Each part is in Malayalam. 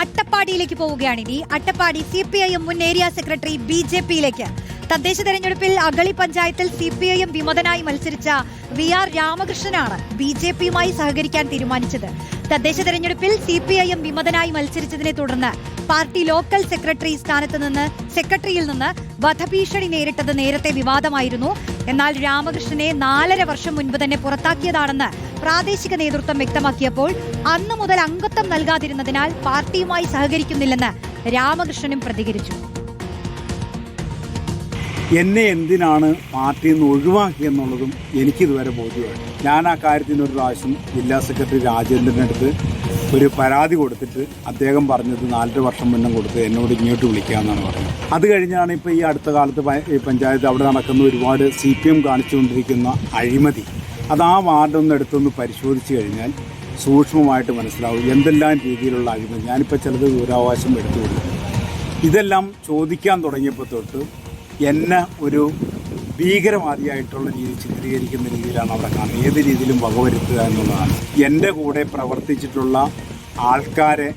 അട്ടപ്പാടിയിലേക്ക് പോവുകയാണ്. ഇനി അട്ടപ്പാടി CPIM മുൻ ഏരിയ സെക്രട്ടറി BJPയിലേക്ക്. തദ്ദേശ തെരഞ്ഞെടുപ്പിൽ അഗളി പഞ്ചായത്തിൽ CPIM വിമതനായി മത്സരിച്ച VR രാമകൃഷ്ണനാണ് BJPയുമായി സഹകരിക്കാൻ തീരുമാനിച്ചത്. തദ്ദേശ തെരഞ്ഞെടുപ്പിൽ CPIM വിമതനായി മത്സരിച്ചതിനെ തുടർന്ന് പാർട്ടി ലോക്കൽ സെക്രട്ടറിയിൽ നിന്ന് വധഭീഷണി നേരിട്ടത് നേരത്തെ വിവാദമായിരുന്നു. എന്നാൽ രാമകൃഷ്ണനെ 4.5 വർഷം മുൻപ് തന്നെ പുറത്താക്കിയതാണെന്ന് പ്രാദേശിക നേതൃത്വം വ്യക്തമാക്കിയപ്പോൾ അന്നു മുതൽ അംഗത്വം നൽകാതിരുന്നതിനാൽ പാർട്ടിയുമായി സഹകരിക്കുന്നില്ലെന്ന് രാമകൃഷ്ണനും പ്രതികരിച്ചു. എന്നെ എന്തിനാണ് പാർട്ടിയിൽ നിന്ന് ഒഴിവാക്കിയെന്നുള്ളതും എനിക്കിതുവരെ ബോധ്യമാണ്. ഞാൻ ആ കാര്യത്തിന് ഒരു പ്രാവശ്യം ജില്ലാ സെക്രട്ടറി രാജേന്ദ്രൻ്റെ അടുത്ത് ഒരു പരാതി കൊടുത്തിട്ട് അദ്ദേഹം പറഞ്ഞത് 4 വർഷം മുന്നേ കൊടുത്ത് എന്നോട് ഇങ്ങോട്ട് വിളിക്കാമെന്നാണ് പറഞ്ഞത്. അത് കഴിഞ്ഞാണ് ഇപ്പോൾ ഈ അടുത്ത കാലത്ത് പഞ്ചായത്ത് അവിടെ നടക്കുന്ന ഒരുപാട് CPM കാണിച്ചുകൊണ്ടിരിക്കുന്ന അഴിമതി, അത് ആ വാർഡൊന്ന് എടുത്തൊന്ന് പരിശോധിച്ച് കഴിഞ്ഞാൽ സൂക്ഷ്മമായിട്ട് മനസ്സിലാവും എന്തെല്ലാം രീതിയിലുള്ള അഴിമതി. ഞാനിപ്പോൾ ചിലത് വിവരാവകാശം എടുത്തു കൊടുക്കും. ഇതെല്ലാം ചോദിക്കാൻ തുടങ്ങിയപ്പോൾ തൊട്ട് എന്നെ ഒരു ഭീകരവാദിയായിട്ടുള്ള രീതി ചിത്രീകരിക്കുന്ന രീതിയിലാണ് അവിടെ കാണുന്നത്. ഏത് രീതിയിലും വകവരുത്തുക എന്നുള്ളതാണ്. എൻ്റെ കൂടെ പ്രവർത്തിച്ചിട്ടുള്ള ആൾക്കാരെ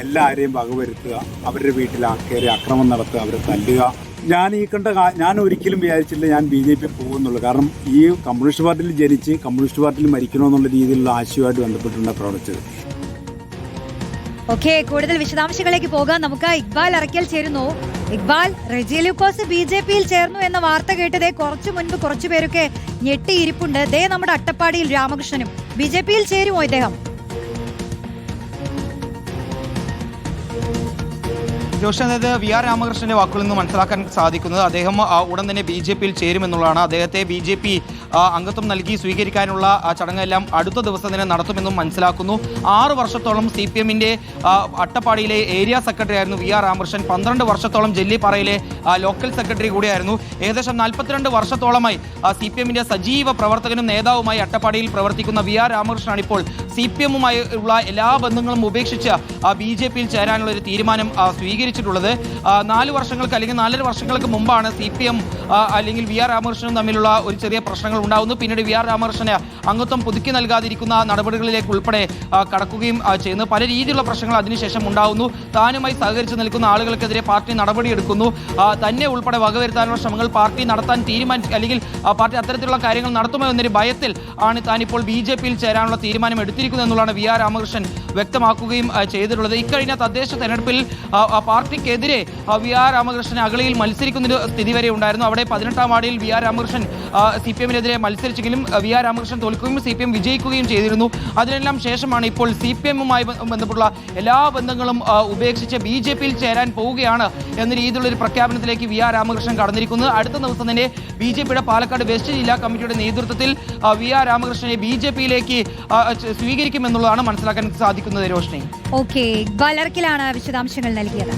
എല്ലാവരെയും വകവരുത്തുക, അവരുടെ വീട്ടിൽ ആൾക്കാരെ അക്രമം നടത്തുക, അവരെ തല്ലുക. ഞാൻ ഒരിക്കലും വിചാരിച്ചില്ല ഞാൻ BJP പോകുന്നുള്ളൂ. കാരണം ഈ കമ്മ്യൂണിസ്റ്റ് പാർട്ടിയിൽ ജനിച്ച് കമ്മ്യൂണിസ്റ്റ് പാർട്ടിയിൽ മരിക്കണമെന്നുള്ള രീതിയിലുള്ള ആശയമായിട്ട് ബന്ധപ്പെട്ടുള്ള പ്രവർത്തിച്ചത്. ഓക്കെ, കൂടുതൽ വിശദാംശങ്ങളിലേക്ക് പോകാൻ നമുക്ക് ഇക്ബാൽ അറക്കൽ ചേരുന്നു. ഇക്ബാൽ, റെജി ലൂക്കോസ് BJPയിൽ ചേർന്നു എന്ന വാർത്ത കേട്ടതേ കുറച്ചു മുൻപ് കുറച്ചുപേരൊക്കെ ഞെട്ടിയിരിപ്പുണ്ട്. ദേ നമ്മുടെ അട്ടപ്പാടിയിൽ രാമകൃഷ്ണനും BJPയിൽ ചേരുമോ ഇദ്ദേഹം? ജോഷി, അതായത് VR രാമകൃഷ്ണന്റെ വാക്കുകളിൽ നിന്ന് മനസ്സിലാക്കാൻ സാധിക്കുന്നത് അദ്ദേഹം ഉടൻ തന്നെ BJPയിൽ ചേരുമെന്നുള്ളതാണ്. അദ്ദേഹത്തെ BJP അംഗത്വം നൽകി സ്വീകരിക്കാനുള്ള ചടങ്ങെല്ലാം അടുത്ത ദിവസം തന്നെ നടത്തുമെന്നും മനസ്സിലാക്കുന്നു. 6 വർഷത്തോളം CPMന്റെ അട്ടപ്പാടിയിലെ ഏരിയ സെക്രട്ടറി ആയിരുന്നു VR രാമകൃഷ്ണൻ. 12 വർഷത്തോളം ജെല്ലിപ്പാറയിലെ ലോക്കൽ സെക്രട്ടറി കൂടിയായിരുന്നു. ഏകദേശം 42 വർഷത്തോളമായി CPMന്റെ സജീവ പ്രവർത്തകനും നേതാവുമായി അട്ടപ്പാടിയിൽ പ്രവർത്തിക്കുന്ന VR രാമകൃഷ്ണനാണ് ഇപ്പോൾ CPMുമായി ഉള്ള എല്ലാ ബന്ധങ്ങളും ഉപേക്ഷിച്ച് BJPയിൽ ചേരാനുള്ള ഒരു തീരുമാനം സ്വീകരിച്ചിട്ടുള്ളത്. 4 വർഷങ്ങൾക്ക് അല്ലെങ്കിൽ 4.5 വർഷങ്ങൾക്ക് മുമ്പാണ് CPM അല്ലെങ്കിൽ VR രാമകൃഷ്ണനും തമ്മിലുള്ള ഒരു ചെറിയ പ്രശ്നങ്ങൾ ഉണ്ടാകുന്നു. പിന്നീട് VR രാമകൃഷ്ണന് അംഗത്വം പുതുക്കി നൽകാതിരിക്കുന്ന നടപടികളിലേക്ക് ഉൾപ്പെടെ കടക്കുകയും ചെയ്യുന്നു. പല രീതിയിലുള്ള പ്രശ്നങ്ങൾ അതിനുശേഷം ഉണ്ടാകുന്നു. താനുമായി സഹകരിച്ച് നിൽക്കുന്ന ആളുകൾക്കെതിരെ പാർട്ടി നടപടിയെടുക്കുന്നു. തന്നെ ഉൾപ്പെടെ വകവരുത്താനുള്ള ശ്രമങ്ങൾ പാർട്ടി നടത്താൻ അല്ലെങ്കിൽ പാർട്ടി അത്തരത്തിലുള്ള കാര്യങ്ങൾ നടത്തുമോ എന്നൊരു ഭയത്തിൽ ആണ് താനിപ്പോൾ BJPയിൽ ചേരാനുള്ള തീരുമാനം എടുത്തിരിക്കുന്നത് എന്നുള്ളതാണ് VR രാമകൃഷ്ണൻ വ്യക്തമാക്കുകയും ചെയ്തിട്ടുള്ളത്. ഇക്കഴിഞ്ഞ തദ്ദേശ തെരഞ്ഞെടുപ്പിൽ പാർട്ടിക്കെതിരെ VR രാമകൃഷ്ണൻ അഗളിയിൽ മത്സരിക്കുന്നൊരു സ്ഥിതി വരെ ഉണ്ടായിരുന്നു. അവിടെ 18ാം വാർഡിൽ VR Ramakrishnan CPMനെതിരെ മത്സരിച്ചെങ്കിലും VR Ramakrishnan തോൽക്കുകയും CPM വിജയിക്കുകയും ചെയ്തിരുന്നു. അതിനെല്ലാം ശേഷമാണ് ഇപ്പോൾ CPMുമായി ബന്ധപ്പെട്ടുള്ള എല്ലാ ബന്ധങ്ങളും ഉപേക്ഷിച്ച് BJPയിൽ ചേരാൻ പോവുകയാണ് എന്ന രീതിയിലുള്ള ഒരു പ്രഖ്യാപനത്തിലേക്ക് VR രാമകൃഷ്ണൻ കടന്നിരിക്കുന്നത്. അടുത്ത ദിവസം തന്നെ BJPയുടെ പാലക്കാട് വെസ്റ്റ് ജില്ലാ കമ്മിറ്റിയുടെ നേതൃത്വത്തിൽ VR രാമകൃഷ്ണനെ BJPയിലേക്ക് സ്വീകരിക്കുമെന്നുള്ളതാണ് മനസ്സിലാക്കാൻ സാധിക്കുന്നത്. രോഷ്നി, ഓക്കെ, ഇക്ബാൽ അറക്കലാണ് വിശദാംശങ്ങൾ നൽകിയത്.